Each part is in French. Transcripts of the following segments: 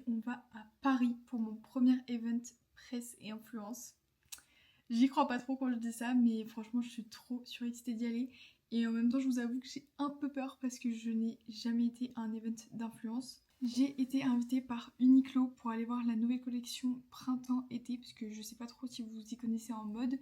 on va à Paris pour mon premier event presse et influence. J'y crois pas trop quand je dis ça, mais franchement je suis trop surexcitée d'y aller. Et en même temps je vous avoue que j'ai un peu peur parce que je n'ai jamais été à un event d'influence. J'ai été invitée par Uniqlo pour aller voir la nouvelle collection printemps-été, parce que je sais pas trop si vous y connaissez en mode,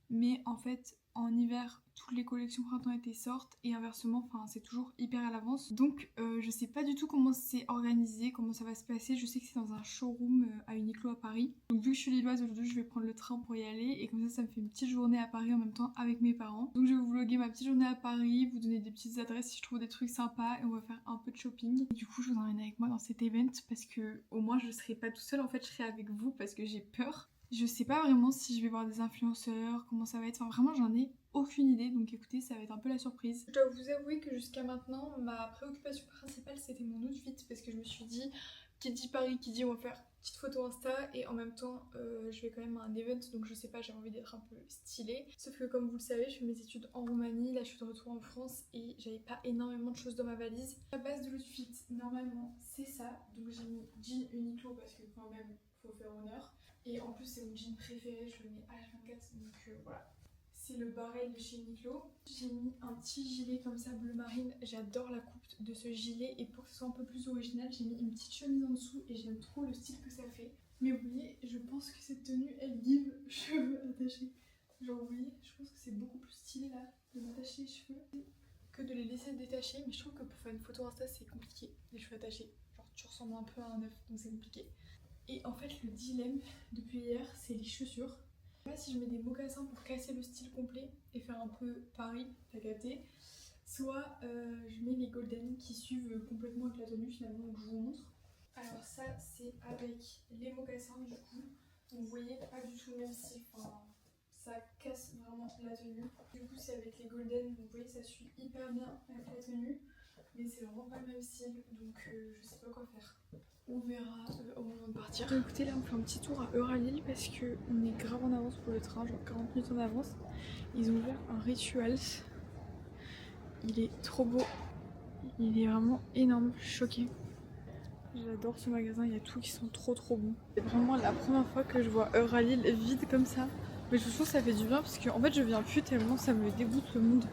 mais en fait en hiver toutes les collections printemps-été sortent et inversement, enfin c'est toujours hyper à l'avance. Donc je sais pas du tout comment c'est organisé, comment ça va se passer. Je sais que c'est dans un showroom à Uniqlo à Paris. Donc vu que je suis lilloise aujourd'hui, je vais prendre le train pour y aller et comme ça me fait une petite journée à Paris en même temps avec mes parents. Donc je vais vous vlogger ma petite journée à Paris, vous donner des petites adresses si je trouve des trucs sympas et on va faire un peu de shopping. Et du coup je vous emmène avec moi dans cet event parce que au moins je serai pas tout seule, en fait je serai avec vous parce que j'ai peur. Je sais pas vraiment si je vais voir des influenceurs, comment ça va être, enfin vraiment j'en ai aucune idée, donc écoutez ça va être un peu la surprise. Je dois vous avouer que jusqu'à maintenant ma préoccupation principale c'était mon outfit parce que je me suis dit qui dit Paris, qui dit on va faire une petite photo Insta et en même temps je vais quand même à un event donc je sais pas, j'ai envie d'être un peu stylée. Sauf que comme vous le savez je fais mes études en Roumanie, là je suis de retour en France et j'avais pas énormément de choses dans ma valise. La base de l'outfit normalement c'est ça, donc j'ai mis jean Uniqlo parce que quand même faut faire honneur. Et en plus c'est mon jean préféré, je le mets H24 donc voilà. C'est le barrel de chez Uniqlo. J'ai mis un petit gilet comme ça bleu marine, j'adore la coupe de ce gilet et pour que ce soit un peu plus original j'ai mis une petite chemise en dessous et j'aime trop le style que ça fait. Mais vous voyez, je pense que cette tenue elle give cheveux attachés. Genre vous voyez, je pense que c'est beaucoup plus stylé là de m'attacher les cheveux que de les laisser détacher, mais je trouve que pour faire une photo Insta c'est compliqué, les cheveux attachés. Genre tu ressembles un peu à un œuf donc c'est compliqué. Et en fait le dilemme depuis hier c'est les chaussures. Je sais pas si je mets des mocassins pour casser le style complet et faire un peu Paris, t'as capté. Soit je mets les golden qui suivent complètement avec la tenue finalement, donc je vous montre. Alors ça c'est avec les mocassins du coup. Donc vous voyez pas du tout le même style, enfin, ça casse vraiment la tenue. Du coup c'est avec les golden, donc vous voyez ça suit hyper bien avec la tenue. Mais c'est vraiment pas le même style, donc je sais pas quoi faire. On verra au moment de partir. Donc, écoutez, là on fait un petit tour à Euralil parce qu'on est grave en avance pour le train, genre 40 minutes en avance. Ils ont ouvert un Rituals. Il est trop beau. Il est vraiment énorme, je suis choquée. J'adore ce magasin, il y a tout qui sont trop bons. C'est vraiment la première fois que je vois Euralil vide comme ça. Mais je trouve que ça fait du bien parce que en fait je viens plus tellement ça me dégoûte le monde.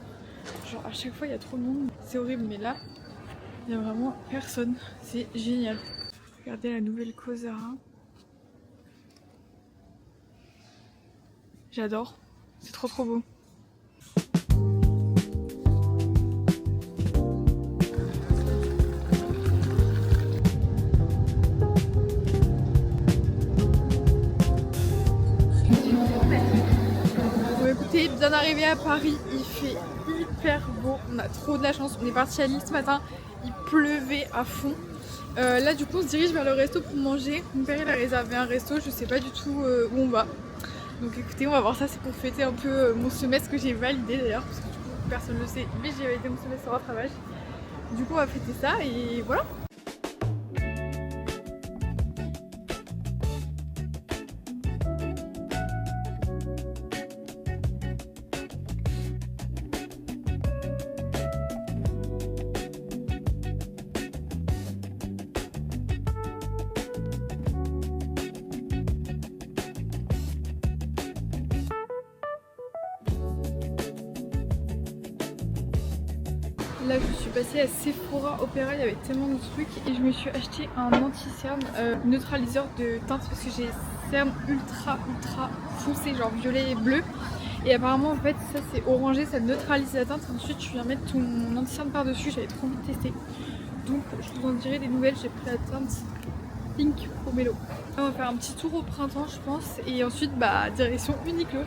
Genre à chaque fois il y a trop de monde, c'est horrible, mais là il n'y a vraiment personne, c'est génial. Regardez la nouvelle Cosera. J'adore, c'est trop beau. Bon écoutez, bien arrivé à Paris, il fait hyper beau, on a trop de la chance. On est parti à Lille ce matin, il pleuvait à fond. Là du coup on se dirige vers le resto pour manger. Mon père il a réservé un resto, je sais pas du tout où on va. Donc écoutez, on va voir ça, c'est pour fêter un peu mon semestre que j'ai validé d'ailleurs, parce que du coup personne ne le sait, mais j'ai validé mon semestre en rattrapage. Du coup on va fêter ça et voilà. Là je suis passée à Sephora Opéra, il y avait tellement de trucs et je me suis acheté un anti-cerne neutraliseur de teinte parce que j'ai cerne ultra foncé, genre violet et bleu. Et apparemment en fait ça c'est orangé, ça neutralise la teinte. Ensuite tu viens mettre ton anti-cerne par dessus, j'avais trop envie de tester. Donc je vous en dirai des nouvelles, j'ai pris la teinte Pink Pomelo. On va faire un petit tour au printemps je pense et ensuite bah direction Uniqlo.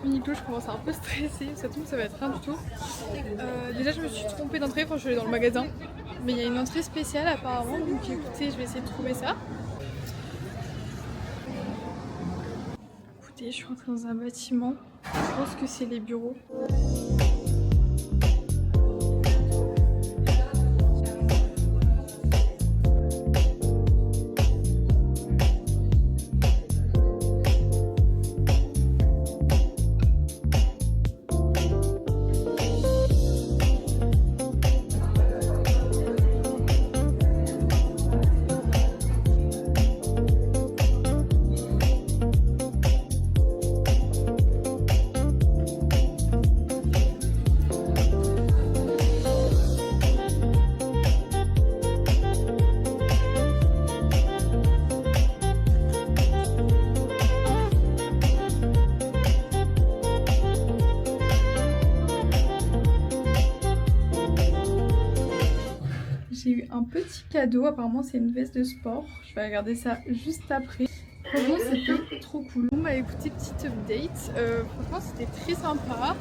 Uniqlo, je commence à un peu stresser, ça tombe, ça va être rien du tout. Déjà je me suis trompée d'entrée quand je suis allée dans le magasin, mais il y a une entrée spéciale apparemment, donc écoutez je vais essayer de trouver ça. Écoutez, je suis rentrée dans un bâtiment, Je pense que c'est les bureaux. J'ai eu un petit cadeau, apparemment c'est une veste de sport. Je vais regarder ça juste après. Franchement c'était trop cool. Bon bah écoutez, petite update. Franchement c'était très sympa.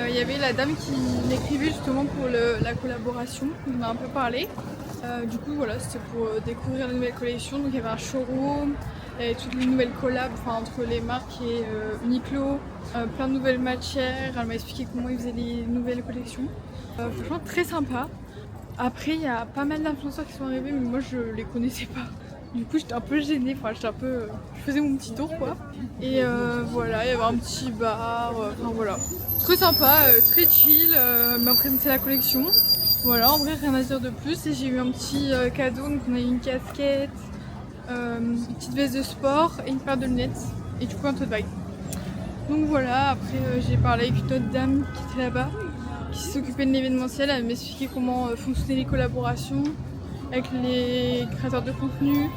Il y avait la dame qui m'écrivait justement pour la collaboration. On m'a un peu parlé. Du coup voilà, c'était pour découvrir la nouvelle collection. Donc il y avait un showroom, il y avait toutes les nouvelles collabs entre les marques et Uniqlo. Plein de nouvelles matières. Elle m'a expliqué comment ils faisaient les nouvelles collections. Franchement très sympa. Après il y a pas mal d'influenceurs qui sont arrivés mais moi je les connaissais pas. Du coup j'étais un peu gênée, je faisais mon petit tour quoi. Et voilà, il y avait un petit bar, enfin voilà. Très sympa, très chill, m'a présenté la collection. Voilà, en vrai rien à dire de plus. Et j'ai eu un petit cadeau, donc on a eu une casquette, une petite veste de sport et une paire de lunettes. Et du coup un tote bag. Donc voilà, après j'ai parlé avec une autre dame qui était là-bas, qui s'occupait de l'événementiel. Elle m'expliquait comment fonctionnaient les collaborations avec les créateurs de contenu,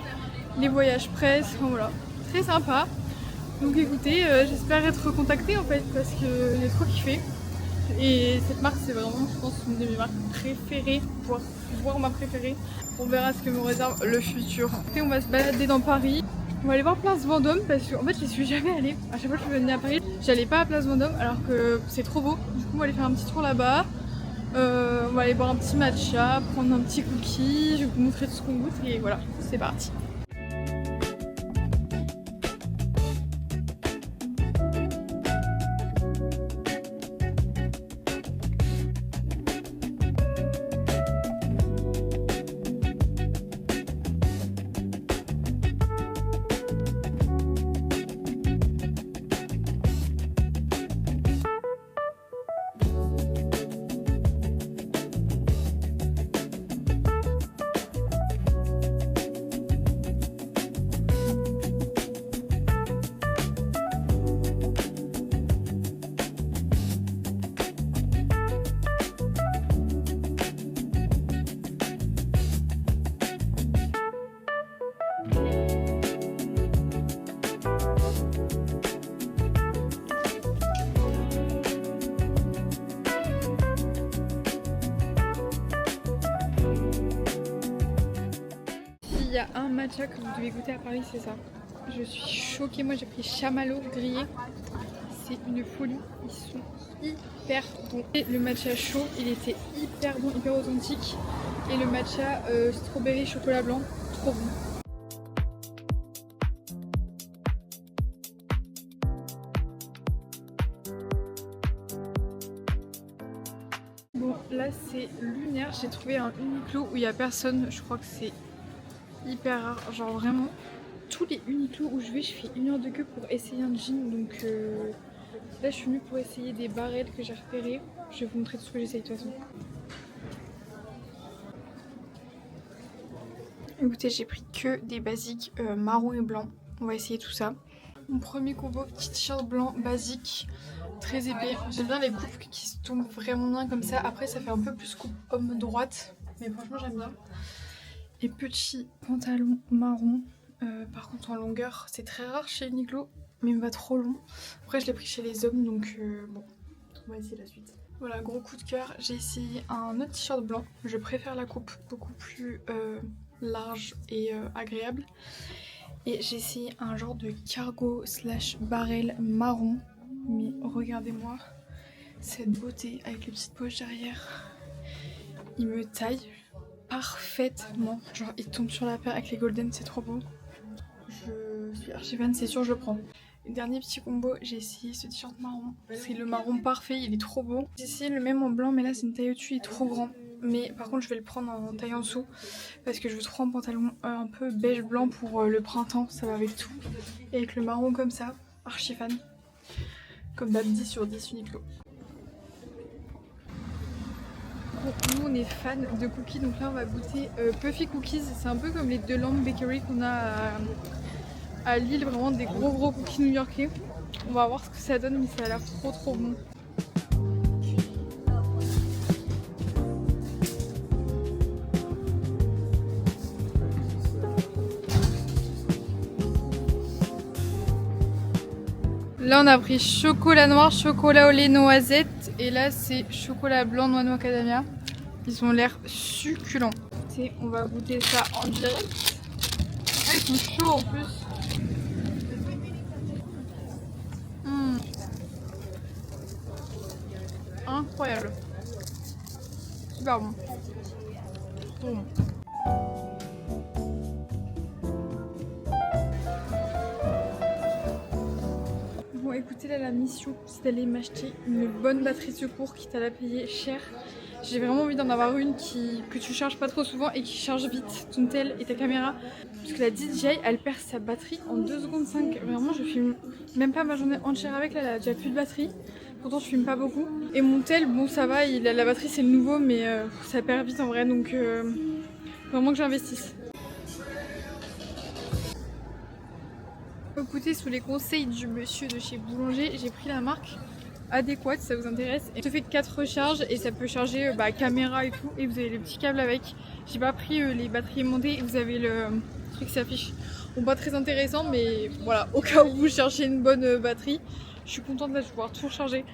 les voyages presse, enfin voilà, très sympa. Donc écoutez, j'espère être recontactée en fait parce que j'ai trop kiffé. Et cette marque c'est vraiment, je pense, une de mes marques préférées, voire ma préférée. On verra ce que me réserve le futur. Et on va se balader dans Paris. On va aller voir Place Vendôme parce qu'en fait j'y suis jamais allée. À chaque fois que je venais à Paris, j'allais pas à Place Vendôme alors que c'est trop beau. Du coup on va aller faire un petit tour là-bas. On va aller boire un petit matcha, prendre un petit cookie, je vais vous montrer tout ce qu'on goûte et voilà, c'est parti. Il y a un matcha que vous devez goûter à Paris, c'est ça. Je suis choquée, moi j'ai pris chamallow grillé. C'est une folie, ils sont hyper bons. Et le matcha chaud, il était hyper bon, hyper authentique. Et le matcha strawberry chocolat blanc, trop bon. Bon, là c'est lunaire, j'ai trouvé un Uniqlo où il n'y a personne, je crois que c'est hyper rare, genre vraiment tous les Uniqlo où je vais je fais 1 heure de queue pour essayer un jean, donc là je suis venue pour essayer des barrettes que j'ai repérées. Je vais vous montrer tout ce que j'essaye de toute façon. Écoutez, j'ai pris que des basiques marron et blanc, on va essayer tout ça. Mon premier combo, petit t-shirt blanc basique, très épais. J'aime bien les coupes qui se tombent vraiment bien comme ça, après ça fait un peu plus coupe homme droite, mais franchement j'aime bien. Et petit pantalon marron, par contre en longueur, c'est très rare chez Uniqlo, mais il me va trop long. Après je l'ai pris chez les hommes, donc bon, on va essayer la suite. Voilà, gros coup de cœur, j'ai essayé un autre t-shirt blanc. Je préfère la coupe beaucoup plus large et agréable. Et j'ai essayé un genre de cargo slash barrel marron. Mais regardez-moi cette beauté avec les petites poches derrière. Il me taille parfaitement. Genre il tombe sur la paire avec les golden, c'est trop beau. Je suis archi fan, c'est sûr je le prends. Dernier petit combo, j'ai essayé ce t-shirt marron. C'est le marron parfait, il est trop beau. J'ai essayé le même en blanc, mais là c'est une taille au-dessus, il est trop grand. Mais par contre je vais le prendre en taille en dessous parce que je veux trop un pantalon un peu beige blanc pour le printemps, ça va avec tout. Et avec le marron comme ça, archi fan. Comme d'hab, 10 sur 10 Uniqlo. Bon, nous on est fans de cookies, donc là on va goûter Puffy Cookies. C'est un peu comme les Deland Bakery qu'on a à Lille, vraiment des gros cookies new-yorkais. On va voir ce que ça donne, mais ça a l'air trop bon. Là on a pris chocolat noir, chocolat au lait noisette, et là c'est chocolat blanc noix macadamia. Ils ont l'air succulents. On va goûter ça en direct. Ah, ils sont chauds en plus. Incroyable. Super bon. Trop bon. Bon écoutez, là la mission c'est d'aller m'acheter une bonne batterie de secours quitte à la payer cher. J'ai vraiment envie d'en avoir une que tu charges pas trop souvent et qui charge vite ton tel et ta caméra. Parce que la DJI elle perd sa batterie en 2 secondes 5. Vraiment je filme même pas ma journée entière avec, là elle a déjà plus de batterie. Pourtant je filme pas beaucoup. Et mon tel, bon ça va, la batterie c'est le nouveau mais ça perd vite en vrai, donc vraiment que j'investisse. Écoutez, sous les conseils du monsieur de chez Boulanger, j'ai pris la marque adéquate si ça vous intéresse. Et ça fait 4 recharges et ça peut charger caméra et tout. Et vous avez les petits câbles avec. J'ai pas pris les batteries montées et vous avez le truc qui s'affiche. Bon, pas très intéressant, mais voilà, au cas où vous cherchez une bonne batterie, je suis contente de pouvoir tout recharger.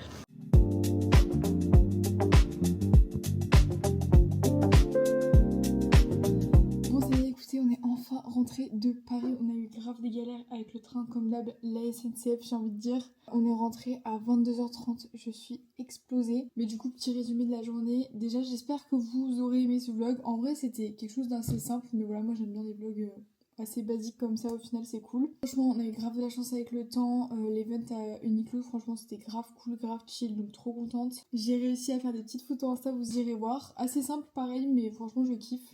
On est enfin rentré de Paris, on a eu grave des galères avec le train comme d'hab, la SNCF j'ai envie de dire. On est rentré à 22h30, je suis explosée. Mais du coup petit résumé de la journée, déjà j'espère que vous aurez aimé ce vlog. En vrai c'était quelque chose d'assez simple, mais voilà moi j'aime bien les vlogs assez basiques comme ça, au final c'est cool. Franchement on a eu grave de la chance avec le temps, l'event à Uniqlo franchement c'était grave cool, grave chill, donc trop contente. J'ai réussi à faire des petites photos Insta, vous irez voir. Assez simple pareil mais franchement je kiffe.